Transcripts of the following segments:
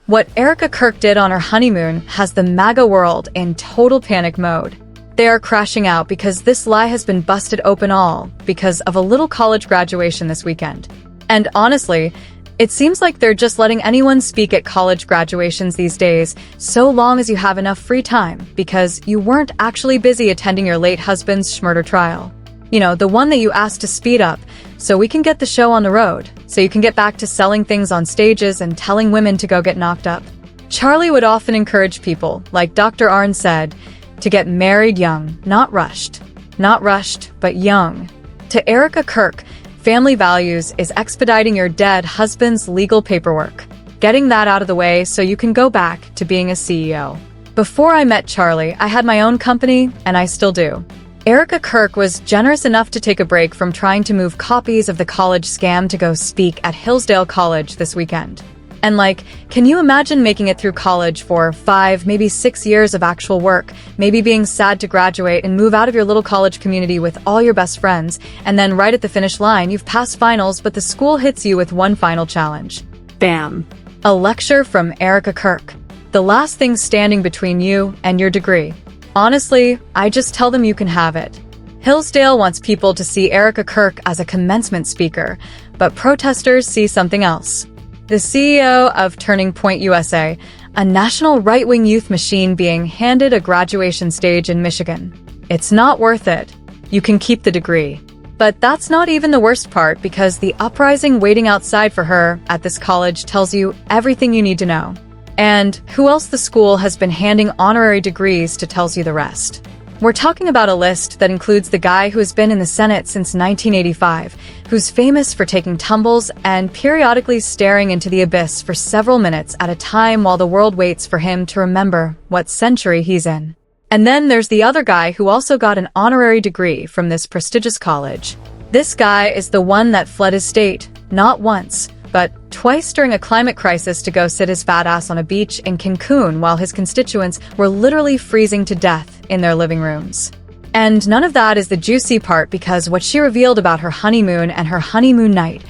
What Erika Kirk did on her honeymoon has the MAGA world in total panic mode. They are crashing out because this lie has been busted open all because of a little college graduation this weekend. And honestly, it seems like they're just letting anyone speak at college graduations these days, so long as you have enough free time, because you weren't actually busy attending your late husband's murder trial. You know, the one that you asked to speed up, so we can get the show on the road, so you can get back to selling things on stages and telling women to go get knocked up. Charlie would often encourage people, like Dr. Arn said, to get married young, not rushed. Not rushed, but young. To Erika Kirk, family values is expediting your dead husband's legal paperwork, getting that out of the way so you can go back to being a CEO. Before I met Charlie, I had my own company, and I still do. Erika Kirk was generous enough to take a break from trying to move copies of the college scam to go speak at Hillsdale College this weekend. And can you imagine making it through college for 5, maybe 6 years of actual work, maybe being sad to graduate and move out of your little college community with all your best friends, and then right at the finish line, you've passed finals, but the school hits you with one final challenge. Bam! A lecture from Erika Kirk. The last thing standing between you and your degree. Honestly, I just tell them you can have it. Hillsdale wants people to see Erika Kirk as a commencement speaker, but protesters see something else. The CEO of Turning Point USA, a national right-wing youth machine, being handed a graduation stage in Michigan. It's not worth it. You can keep the degree. But that's not even the worst part, because the uprising waiting outside for her at this college tells you everything you need to know. And who else the school has been handing honorary degrees to tells you the rest. We're talking about a list that includes the guy who has been in the Senate since 1985, who's famous for taking tumbles and periodically staring into the abyss for several minutes at a time while the world waits for him to remember what century he's in. And then there's the other guy who also got an honorary degree from this prestigious college. This guy is the one that fled his state, not once, but twice during a climate crisis to go sit his fat ass on a beach in Cancun while his constituents were literally freezing to death in their living rooms. And none of that is the juicy part, because what she revealed about her honeymoon and her honeymoon night,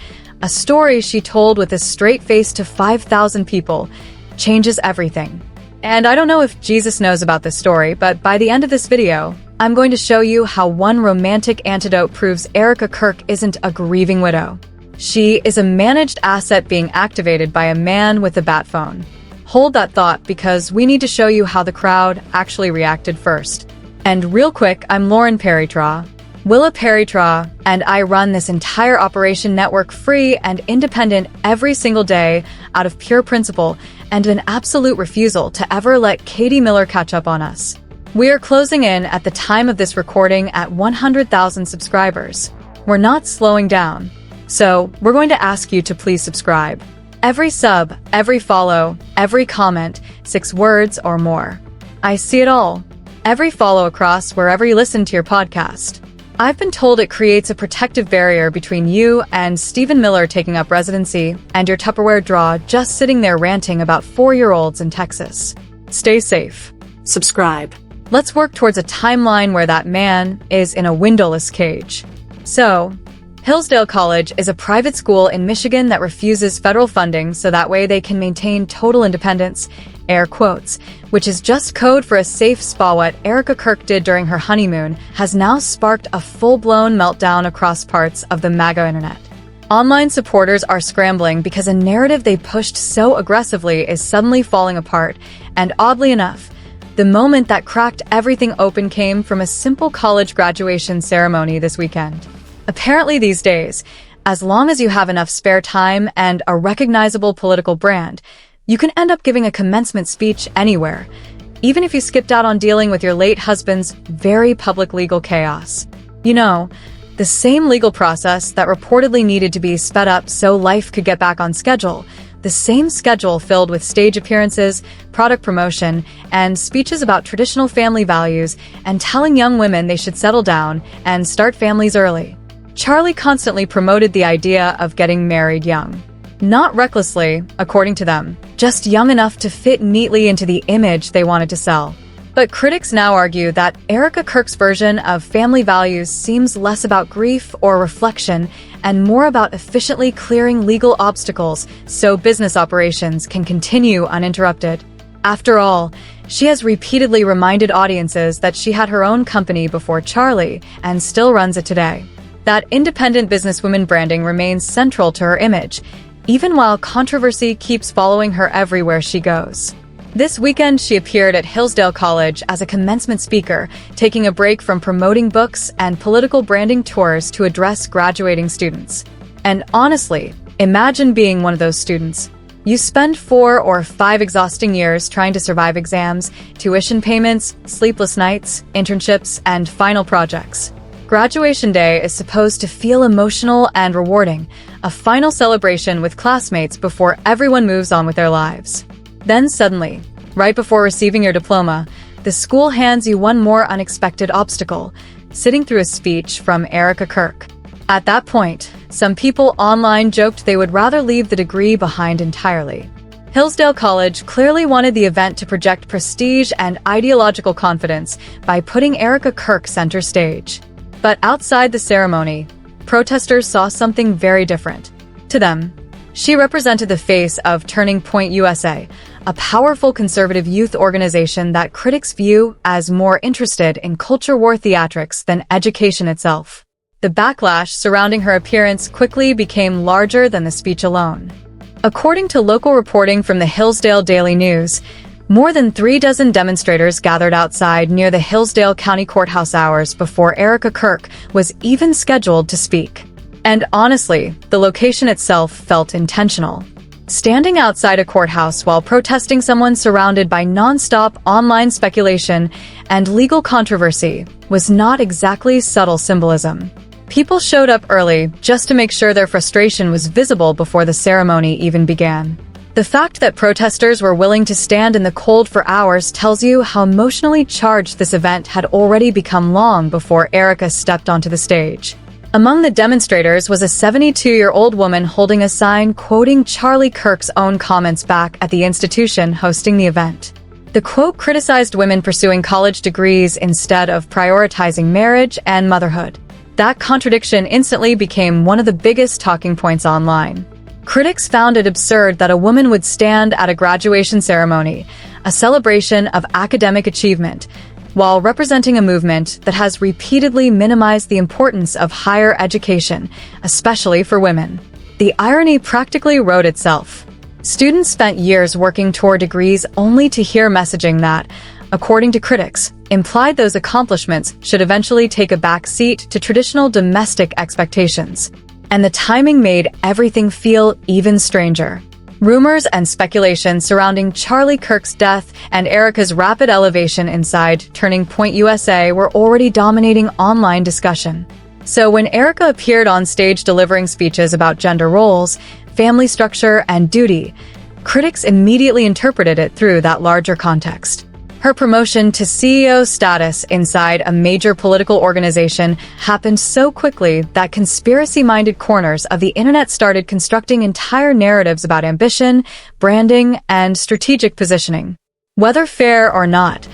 a story she told with a straight face to 5,000 people, changes everything. And I don't know if Jesus knows about this story, but by the end of this video, I'm going to show you how one romantic antidote proves Erika Kirk isn't a grieving widow. She is a managed asset being activated by a man with a bat phone. Hold that thought, because we need to show you how the crowd actually reacted first. And real quick, I'm Lauren Perrytraw, Willa Perrytraw, and I run this entire Operation Network free and independent every single day out of pure principle and an absolute refusal to ever let Katie Miller catch up on us. We are closing in at the time of this recording at 100,000 subscribers. We're not slowing down. So, we're going to ask you to please subscribe. Every sub, every follow, every comment, 6 words or more. I see it all. Every follow across wherever you listen to your podcast. I've been told it creates a protective barrier between you and Stephen Miller taking up residency and your Tupperware draw just sitting there ranting about 4-year-olds in Texas. Stay safe. Subscribe. Let's work towards a timeline where that man is in a windowless cage. So, Hillsdale College is a private school in Michigan that refuses federal funding so that way they can maintain total independence, air quotes, which is just code for a safe spa. What Erika Kirk did during her honeymoon has now sparked a full-blown meltdown across parts of the MAGA internet. Online supporters are scrambling because a narrative they pushed so aggressively is suddenly falling apart, and oddly enough, the moment that cracked everything open came from a simple college graduation ceremony this weekend. Apparently these days, as long as you have enough spare time and a recognizable political brand, you can end up giving a commencement speech anywhere, even if you skipped out on dealing with your late husband's very public legal chaos. You know, the same legal process that reportedly needed to be sped up so life could get back on schedule, the same schedule filled with stage appearances, product promotion, and speeches about traditional family values and telling young women they should settle down and start families early. Charlie constantly promoted the idea of getting married young. Not recklessly, according to them, just young enough to fit neatly into the image they wanted to sell. But critics now argue that Erika Kirk's version of family values seems less about grief or reflection and more about efficiently clearing legal obstacles so business operations can continue uninterrupted. After all, she has repeatedly reminded audiences that she had her own company before Charlie and still runs it today. That independent businesswoman branding remains central to her image, even while controversy keeps following her everywhere she goes. This weekend, she appeared at Hillsdale College as a commencement speaker, taking a break from promoting books and political branding tours to address graduating students. And honestly, imagine being one of those students. You spend 4 or 5 exhausting years trying to survive exams, tuition payments, sleepless nights, internships, and final projects. Graduation day is supposed to feel emotional and rewarding, a final celebration with classmates before everyone moves on with their lives. Then suddenly, right before receiving your diploma, the school hands you one more unexpected obstacle, sitting through a speech from Erika Kirk. At that point, some people online joked they would rather leave the degree behind entirely. Hillsdale College clearly wanted the event to project prestige and ideological confidence by putting Erika Kirk center stage. But outside the ceremony, protesters saw something very different. To them, she represented the face of Turning Point USA, a powerful conservative youth organization that critics view as more interested in culture war theatrics than education itself. The backlash surrounding her appearance quickly became larger than the speech alone. According to local reporting from the Hillsdale Daily News, more than 36 demonstrators gathered outside near the Hillsdale County Courthouse hours before Erika Kirk was even scheduled to speak. And honestly, the location itself felt intentional. Standing outside a courthouse while protesting someone surrounded by non-stop online speculation and legal controversy was not exactly subtle symbolism. People showed up early just to make sure their frustration was visible before the ceremony even began. The fact that protesters were willing to stand in the cold for hours tells you how emotionally charged this event had already become long before Erika stepped onto the stage. Among the demonstrators was a 72-year-old woman holding a sign quoting Charlie Kirk's own comments back at the institution hosting the event. The quote criticized women pursuing college degrees instead of prioritizing marriage and motherhood. That contradiction instantly became one of the biggest talking points online. Critics found it absurd that a woman would stand at a graduation ceremony, a celebration of academic achievement, while representing a movement that has repeatedly minimized the importance of higher education, especially for women. The irony practically wrote itself. Students spent years working toward degrees only to hear messaging that, according to critics, implied those accomplishments should eventually take a back seat to traditional domestic expectations. And the timing made everything feel even stranger. Rumors and speculation surrounding Charlie Kirk's death and Erika's rapid elevation inside Turning Point USA were already dominating online discussion. So when Erika appeared on stage delivering speeches about gender roles, family structure, and duty, critics immediately interpreted it through that larger context. Her promotion to CEO status inside a major political organization happened so quickly that conspiracy-minded corners of the internet started constructing entire narratives about ambition, branding, and strategic positioning. Whether fair or not,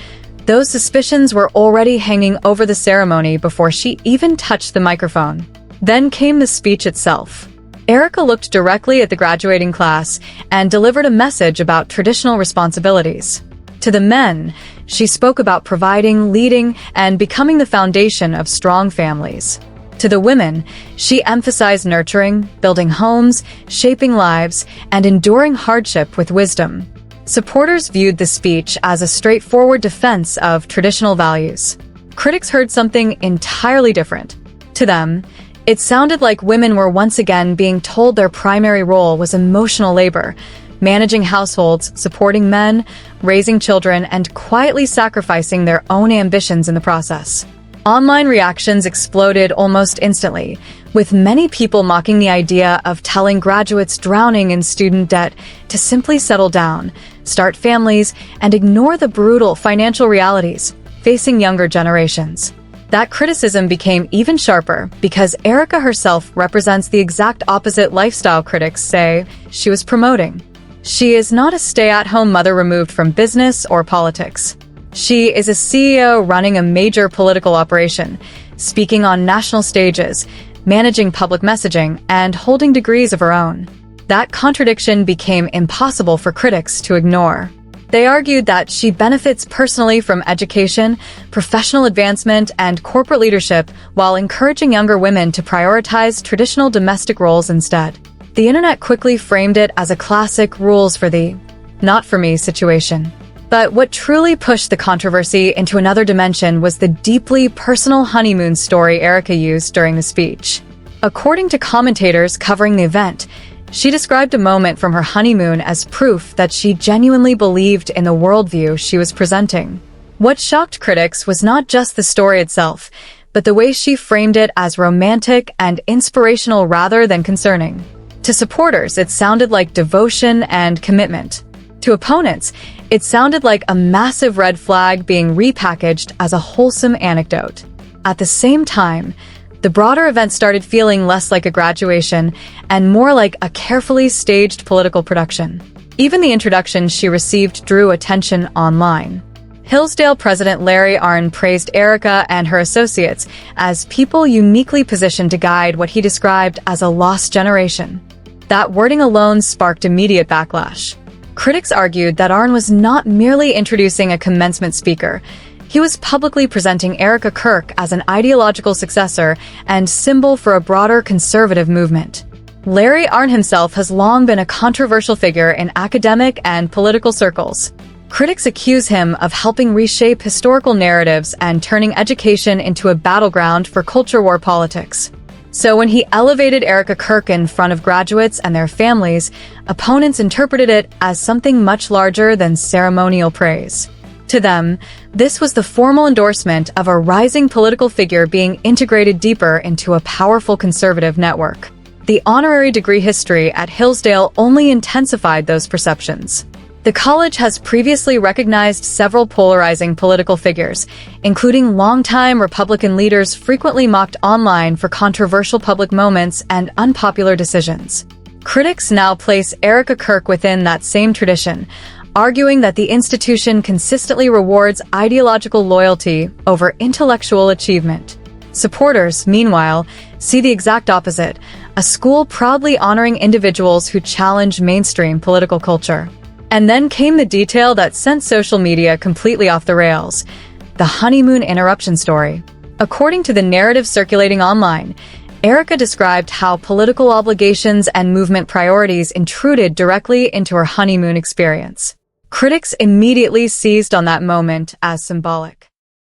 those suspicions were already hanging over the ceremony before she even touched the microphone. Then came the speech itself. Erika looked directly at the graduating class and delivered a message about traditional responsibilities. To the men, she spoke about providing, leading, and becoming the foundation of strong families. To the women, she emphasized nurturing, building homes, shaping lives, and enduring hardship with wisdom. Supporters viewed the speech as a straightforward defense of traditional values. Critics heard something entirely different. To them, it sounded like women were once again being told their primary role was emotional labor, managing households, supporting men, raising children, and quietly sacrificing their own ambitions in the process. Online reactions exploded almost instantly, with many people mocking the idea of telling graduates drowning in student debt to simply settle down, start families, and ignore the brutal financial realities facing younger generations. That criticism became even sharper because Erika herself represents the exact opposite lifestyle critics say she was promoting. She is not a stay-at-home mother removed from business or politics. She is a CEO running a major political operation, speaking on national stages, managing public messaging, and holding degrees of her own. That contradiction became impossible for critics to ignore. They argued that she benefits personally from education, professional advancement, and corporate leadership while encouraging younger women to prioritize traditional domestic roles instead. The internet quickly framed it as a classic rules for thee, not for me situation. But what truly pushed the controversy into another dimension was the deeply personal honeymoon story Erika used during the speech. According to commentators covering the event, she described a moment from her honeymoon as proof that she genuinely believed in the worldview she was presenting. What shocked critics was not just the story itself, but the way she framed it as romantic and inspirational rather than concerning. To supporters, it sounded like devotion and commitment. To opponents, it sounded like a massive red flag being repackaged as a wholesome anecdote. At the same time, the broader event started feeling less like a graduation and more like a carefully staged political production. Even the introduction she received drew attention online. Hillsdale President Larry Arnn praised Erika and her associates as people uniquely positioned to guide what he described as a lost generation. That wording alone sparked immediate backlash. Critics argued that Arnn was not merely introducing a commencement speaker. He was publicly presenting Erika Kirk as an ideological successor and symbol for a broader conservative movement. Larry Arnn himself has long been a controversial figure in academic and political circles. Critics accuse him of helping reshape historical narratives and turning education into a battleground for culture war politics. So when he elevated Erika Kirk in front of graduates and their families, opponents interpreted it as something much larger than ceremonial praise. To them, this was the formal endorsement of a rising political figure being integrated deeper into a powerful conservative network. The honorary degree history at Hillsdale only intensified those perceptions. The college has previously recognized several polarizing political figures, including longtime Republican leaders frequently mocked online for controversial public moments and unpopular decisions. Critics now place Erika Kirk within that same tradition, arguing that the institution consistently rewards ideological loyalty over intellectual achievement. Supporters, meanwhile, see the exact opposite, a school proudly honoring individuals who challenge mainstream political culture. And then came the detail that sent social media completely off the rails: the honeymoon interruption story. According to the narrative circulating online, Erika described how political obligations and movement priorities intruded directly into her honeymoon experience. Critics immediately seized on that moment as symbolic.